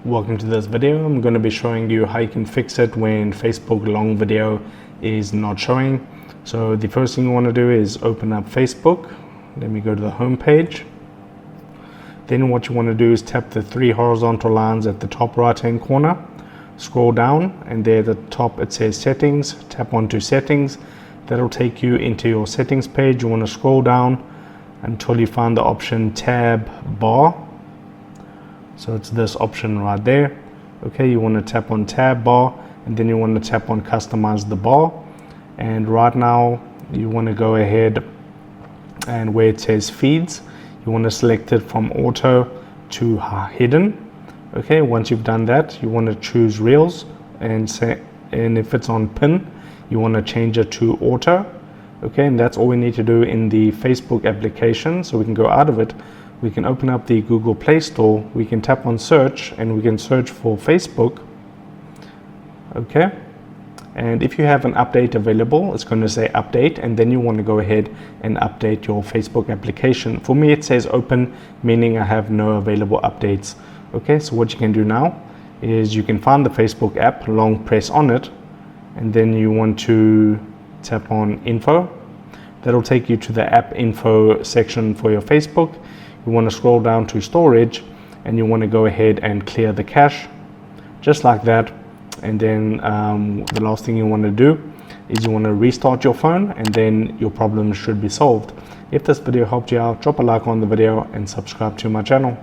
Welcome to this video. I'm going to be showing you how you can fix it when Facebook long video is not showing. So the first thing you want to do is open up Facebook. Let me go to the home page. Then what you want to do is tap the three horizontal lines at the top right hand corner. Scroll down and there at the top it says settings. Tap onto settings. That'll take you into your settings page. You want to scroll down until you find the option tab bar. So it's this option right there. Okay, you want to tap on tab bar and then you want to tap on customize the bar. And right now you want to go ahead and where it says feeds, you want to select it from auto to hidden. Okay, once you've done that, you want to choose reels and if it's on pin, you want to change it to auto. Okay, and that's all we need to do in the Facebook application. So we can go out of it. We can open up the Google Play Store. We can tap on search and we can search for Facebook. Okay, and if you have an update available, it's going to say update, and then you want to go ahead and update your Facebook application. For me, it says open, meaning I have no available updates. Okay, so what you can do now is you can find the Facebook app, long press on it, and then you want to tap on info. That'll take you to the app info section for your Facebook. You want to scroll down to storage and you want to go ahead and clear the cache just like that. And then the last thing you want to do is you want to restart your phone, and then your problem should be solved. If this video helped you out, drop a like on the video and subscribe to my channel.